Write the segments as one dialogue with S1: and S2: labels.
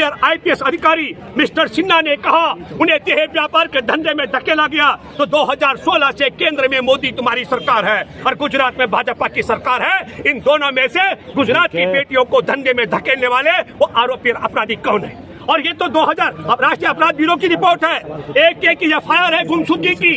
S1: Senior IPS अधिकारी mister Sinha ने कहा उन्हें देह व्यापार के धंधे में धकेला गया, तो 2016 से केंद्र में मोदी तुम्हारी सरकार है और गुजरात में भाजपा की सरकार है। इन दोनों में से गुजरात की बेटियों को धंधे में धकेलने वाले वो आरोपी अपराधी कौन है? और ये तो 2000 राष्ट्रीय अपराध ब्यूरो की रिपोर्ट है, एक FIR है गुमशुदगी की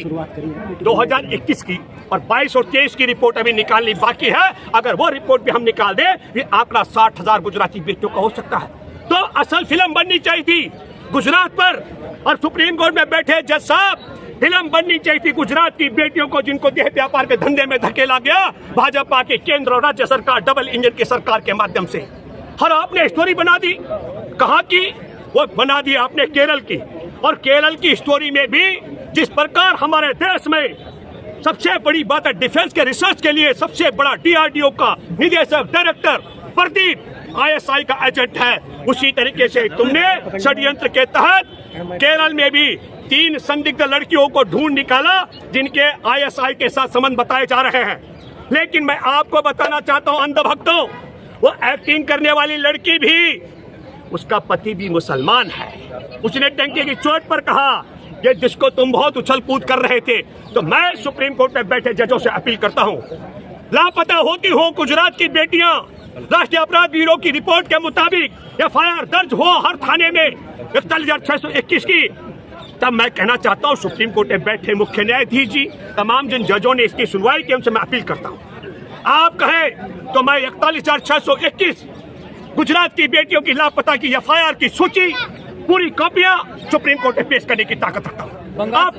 S1: 2021 की, और 22 और 23 की रिपोर्ट अभी निकालनी बाकी है। अगर वो रिपोर्ट भी हम निकाल दें, ये आंकड़ा 60,000 गुजराती बेटियों का हो सकता है। तो असल फिल्म बननी चाहिए थी गुजरात पर, और सुप्रीम कोर्ट में बैठे जज साहब, फिल्म बननी चाहिए थी गुजरात की बेटियों को जिनको देह व्यापार के धंधे में धकेला गया भाजपा के केंद्र और राज्य सरकार डबल इंजन की सरकार के माध्यम से। और आपने स्टोरी बना दी, कहाँ की? वो बना दी आपने केरल की, और केरल की स्टोरी में भी जिस प्रकार हमारे देश में सबसे बड़ी बात है, डिफेंस के रिसर्च के लिए सबसे बड़ा DRDO का निदेशक डायरेक्टर प्रदीप ISI का एजेंट है, उसी तरीके से तुमने षड्यंत्र के तहत केरल में भी 3 संदिग्ध लड़कियों को ढूंढ निकाला जिनके ISI के साथ संबंध बताए जा रहे हैं। लेकिन मैं आपको बताना चाहता हूं अंधभक्तों, वो एक्टिंग करने वाली लड़की भी, उसका पति भी मुसलमान है। उसने टंकी की चोट पर कहा कि जिसको तुम बहुत उछल कूद कर रहे थे। तो मैं सुप्रीम कोर्ट में बैठे जजों से अपील करता हूं, लापता होती हो गुजरात की बेटियां, राष्ट्रीय अपराध ब्यूरो की रिपोर्ट के मुताबिक FIR दर्ज हो हर थाने में 41,621 की, तब मैं कहना चाहता हूं सुप्रीम कोर्ट में बैठे मुख्य न्यायाधीश जी, तमाम जिन जजों ने इसकी सुनवाई की, उनसे मैं अपील करता हूं, आप कहें तो मैं 41,621 गुजरात की बेटियों की लापता की FIR की सूची पूरी कॉपियां सुप्रीम कोर्ट में पेश करने की ताकत रखता हूं। आप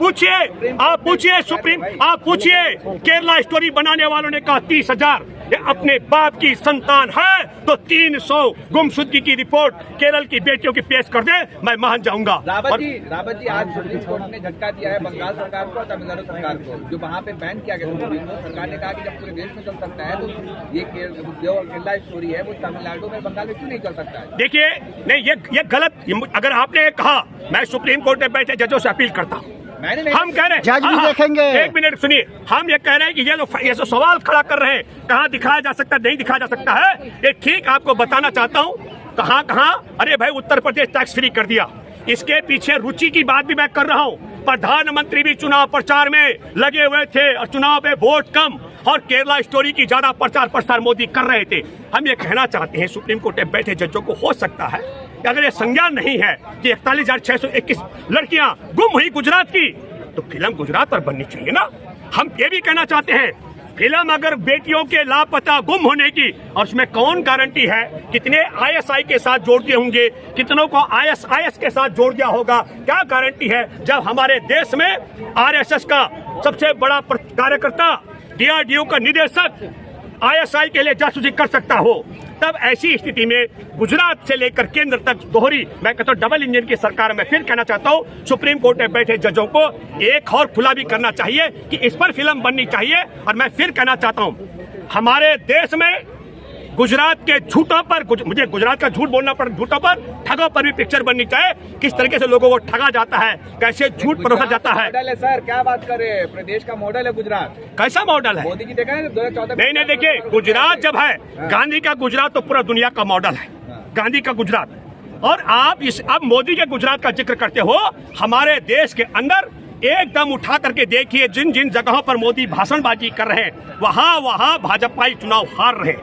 S1: पूछिए केरला स्टोरी बनाने वालों ने कहा 30,000 ये अपने बाप की संतान है, तो 300 गुमशुदगी की रिपोर्ट केरल की बेटियों की पेश कर दे, मैं मान जाऊंगा।
S2: रावत जी आज सुप्रीम कोर्ट ने झटका दिया है बंगाल सरकार को और तमिलनाडु सरकार को, जो वहाँ पे बैन किया गया था। सरकार ने कहा कि जब पूरे देश में चल सकता है तो ये केरला स्टोरी है वो तमिलनाडु में बंगाल में क्यों नहीं चल सकता है? देखिए नहीं, ये गलत, अगर आपने कहा, मैं सुप्रीम कोर्ट में बैठे जजों से अपील करता हूँ, हम कह रहे हैं
S3: जज भी देखेंगे।
S1: एक मिनट सुनिए, हम ये कह रहे हैं कि ये जो सवाल खड़ा कर रहे हैं, कहाँ दिखाया जा सकता है, नहीं दिखाया जा सकता है, ये ठीक आपको बताना चाहता हूँ कहाँ। अरे भाई उत्तर प्रदेश टैक्स फ्री कर दिया, इसके पीछे रुचि की बात भी मैं कर रहा हूँ। प्रधानमंत्री भी चुनाव प्रचार में लगे हुए थे और चुनाव में वोट कम, और केरला स्टोरी की ज्यादा प्रचार प्रसार मोदी कर रहे थे। हम ये कहना चाहते हैं सुप्रीम कोर्ट में बैठे जजों को, हो सकता है अगर ये संज्ञान नहीं है कि 41,621 लड़कियां गुम हुई गुजरात की, तो फिल्म गुजरात पर बननी चाहिए ना। हम ये भी कहना चाहते हैं फिल्म अगर बेटियों के लापता गुम होने की, और उसमें कौन गारंटी है कितने ISI के साथ जोड़ दिए होंगे, कितनों को IS के साथ जोड़ दिया होगा, क्या गारंटी है? जब हमारे देश में RSS का सबसे बड़ा कार्यकर्ता, DRDO का निदेशक ISI के लिए जासूसी कर सकता हो, तब ऐसी स्थिति में गुजरात से लेकर केंद्र तक दोहरी, मैं कहता हूँ डबल इंजन की सरकार में फिर कहना चाहता हूँ सुप्रीम कोर्ट में बैठे जजों को एक और खुला भी करना चाहिए कि इस पर फिल्म बननी चाहिए। और मैं फिर कहना चाहता हूँ हमारे देश में गुजरात के झूठों पर, मुझे गुजरात का झूठ बोलना पड़ा, झूठों पर, ठगों पर भी पिक्चर बननी चाहिए, किस तरीके से लोगों को ठगा जाता है, कैसे झूठ परोसा जाता है।
S2: मॉडल है सर, क्या बात कर रहे हैं, प्रदेश का मॉडल है गुजरात।
S1: कैसा मॉडल है?
S2: मोदी की देखा है 2014
S1: नहीं, देखिए गुजरात जब है, गांधी का गुजरात तो पूरा दुनिया का मॉडल है, गांधी का गुजरात। और आप अब मोदी के गुजरात का जिक्र करते हो, हमारे देश के अंदर एकदम उठा करके देखिए, जिन जिन जगहों पर मोदी भाषणबाजी कर रहे हैं, वहां भाजपाई चुनाव हार रहे।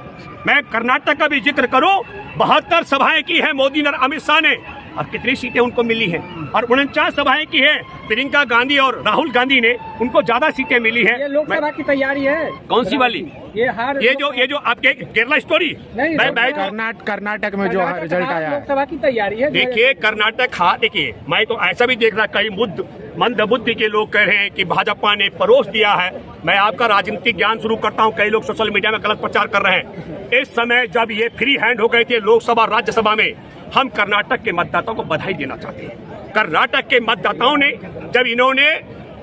S1: मैं कर्नाटक का भी जिक्र करूं, 72 सभाएं की है मोदी और अमित शाह ने, और कितनी सीटें उनको मिली हैं, और 49 सभाएं की है प्रियंका गांधी और राहुल गांधी ने, उनको ज्यादा सीटें मिली हैं।
S2: ये लोकसभा की तैयारी है।
S1: कौन सी वाली? ये जो आपके केरला स्टोरी,
S3: कर्नाटक में जो रिजल्ट आया है,
S2: लोकसभा की तैयारी है।
S1: देखिए कर्नाटक, हाँ देखिए, मैं तो ऐसा भी देख रहा, कई मंद बुद्धि के लोग कह रहे हैं कि भाजपा ने परोस दिया है। मैं आपका राजनीतिक ज्ञान शुरू करता हूं, कई लोग सोशल मीडिया में गलत प्रचार कर रहे हैं। इस समय जब ये फ्री हैंड हो गए थे लोकसभा राज्यसभा में, हम कर्नाटक के मतदाताओं को बधाई देना चाहते हैं। कर्नाटक के मतदाताओं ने जब इन्होंने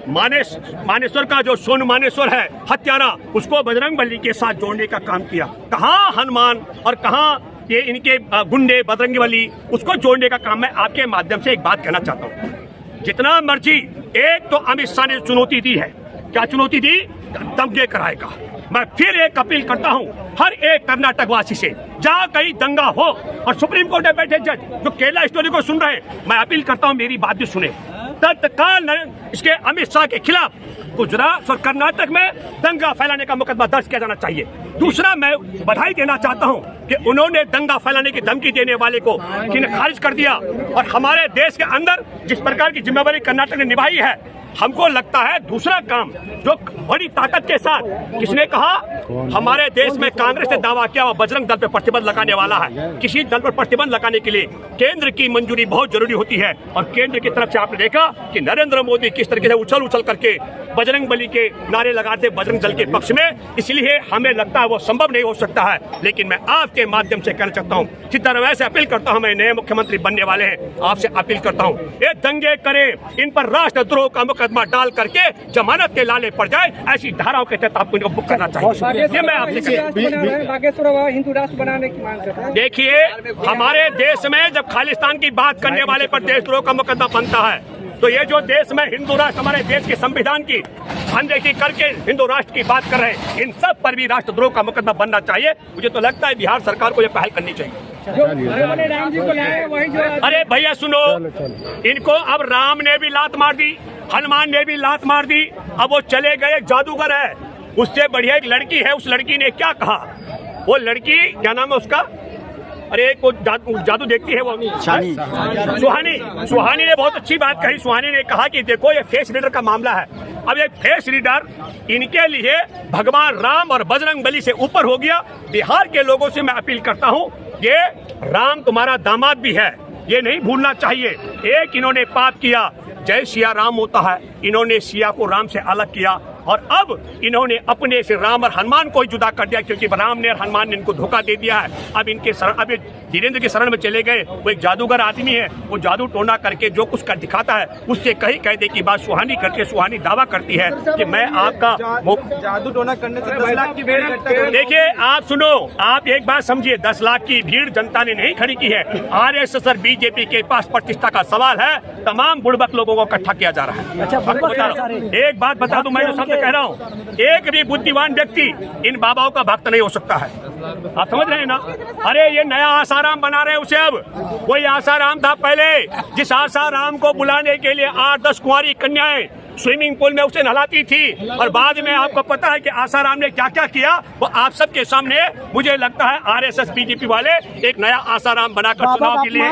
S1: मानेश्वर का जो सोनू मानेश्वर है हत्यारा, उसको बजरंगबली के साथ जोड़ने का काम किया, कहाँ हनुमान और कहाँ ये इनके गुंडे बजरंगबली, उसको जोड़ने का काम। मैं आपके माध्यम से एक बात कहना चाहता हूँ, जितना मर्जी, एक तो अमित शाह ने चुनौती दी है, क्या चुनौती दी? दंगे कराएगा, मैं फिर एक अपील करता हूं हर एक कर्नाटक वासी से, जहां कहीं दंगा हो और सुप्रीम कोर्ट में बैठे जज जो केरला स्टोरी को सुन रहे हैं, मैं अपील करता हूं मेरी बात भी सुने। तत्काल इसके अमित शाह के खिलाफ गुजरात और कर्नाटक में दंगा फैलाने का मुकदमा दर्ज किया जाना चाहिए। दूसरा, मैं बधाई देना चाहता हूं कि उन्होंने दंगा फैलाने की धमकी देने वाले को खारिज कर दिया, और हमारे देश के अंदर जिस प्रकार की जिम्मेवारी कर्नाटक ने निभाई है, हमको लगता है दूसरा काम जो बड़ी ताकत के साथ किसने कहा, हमारे देश में कांग्रेस ने दावा किया वो बजरंग दल पर प्रतिबंध लगाने वाला है। किसी दल पर प्रतिबंध लगाने के लिए केंद्र की मंजूरी बहुत जरूरी होती है, और केंद्र की तरफ से आपने देखा कि नरेंद्र मोदी किस तरीके से उछल करके बजरंग बली के नारे लगाते बजरंग दल के पक्ष में, इसलिए हमें लगता है वो संभव नहीं हो सकता है। लेकिन मैं आपके माध्यम से कहना चाहता हूँ, सिद्धरामैया से अपील करता हूँ, मैं नए मुख्यमंत्री बनने वाले हैं, आपसे अपील करता हूँ ये दंगे करें, इन पर राष्ट्रद्रोह का मुकदमा डाल करके जमानत के लाले पड़ जाए, ऐसी धाराओं के तहत आपको इनको बुक करना चाहिए। ये मैं आपसे
S4: बागेश्वर हिंदू राष्ट्र बनाने की मांग करता हूं।
S1: देखिए, हमारे देश में जब खालिस्तान की बात करने वाले पर देशद्रोह का मुकदमा बनता है, तो ये जो देश में हिंदू राष्ट्र हमारे देश के संविधान की अनदेखी करके हिंदू राष्ट्र की बात कर रहे हैं, इन सब पर भी राष्ट्रद्रोह का मुकदमा बनना चाहिए। मुझे तो लगता है बिहार सरकार को ये पहल करनी चाहिए।
S4: जो राम जी को लाए वही जो,
S1: अरे भैया सुनो, इनको अब राम ने भी लात मार दी, हनुमान ने भी लात मार दी, अब वो चले गए, एक जादूगर है, उससे बढ़िया एक लड़की है, उस लड़की ने क्या कहा, वो लड़की क्या नाम है उसका, अरे को जादू देखती है वो सुहानी ने बहुत अच्छी बात कही। सुहानी ने कहा कि देखो ये फेस रीडर का मामला है, अब ये फेस रीडर इनके लिए भगवान राम और बजरंग बली से ऊपर हो गया। बिहार के लोगों से मैं अपील करता हूँ, ये राम तुम्हारा दामाद भी है, ये नहीं भूलना चाहिए। एक इन्होंने पाप किया, जय सिया राम होता है, इन्होंने सिया को राम से अलग किया, और अब इन्होंने अपने से राम और हनुमान को ही जुदा कर दिया, क्योंकि राम ने और हनुमान ने इनको धोखा दे दिया है। अब इनके शरण, अब धीरेन्द्र के शरण में चले गए, वो एक जादूगर आदमी है, वो जादू टोना करके जो कुछ कर दिखाता है, उससे कहीं कह दे की बात सुहानी करके सुहानी दावा करती है कि मैं आपका
S5: जादू टोना करने से 10 लाख की भीड़ इकट्ठा कर।
S1: देखिए आप सुनो, आप एक बात समझिए, 10 लाख की भीड़ जनता ने नहीं खड़ी की है, RSS और बीजेपी के पास प्रतिष्ठा का सवाल है, तमाम बुड़बक लोगों को इकट्ठा किया जा रहा है। एक बात बता दूं, मैं सबसे कह रहा हूँ, एक भी बुद्धिमान व्यक्ति इन बाबाओं का भक्त नहीं हो सकता है, आप समझ रहे हैं ना। अरे ये नया आसाराम बना रहे हैं उसे, अब वही आसाराम था पहले, जिस आसाराम को बुलाने के लिए 8-10 कुंवारी कन्याएं स्विमिंग पूल में उसे नहलाती थी, और बाद में आपको पता है कि आसाराम ने क्या क्या किया, वो आप सबके सामने। मुझे लगता है RSS बीजेपी वाले एक नया आसाराम बनाकर चुनाव के लिए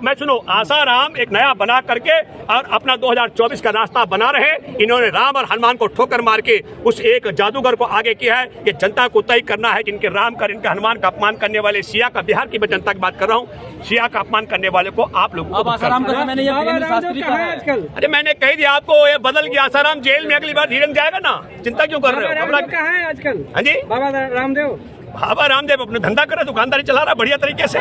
S1: मैं सुनो, आसाराम एक नया बना करके और अपना 2024 का रास्ता बना रहे हैं। इन्होंने राम और हनुमान को ठोकर मार के उस एक जादूगर को आगे किया है। ये जनता को तय करना है, जिनके राम का, इनके हनुमान का अपमान करने वाले सिया का, बिहार की मैं जनता की बात कर रहा हूँ, सिया का अपमान करने वाले को आप लोग। अरे मैंने कह दिया आपको, ये बदल गया, आसाराम जेल में अगली बार धीरेन्द्र जाएगा ना, चिंता क्यों कर रहे हो।
S4: आजकल
S1: हाँ जी,
S4: बाबा रामदेव
S1: अपना धंधा कर रहा है, दुकानदारी चला रहा है बढ़िया तरीके से।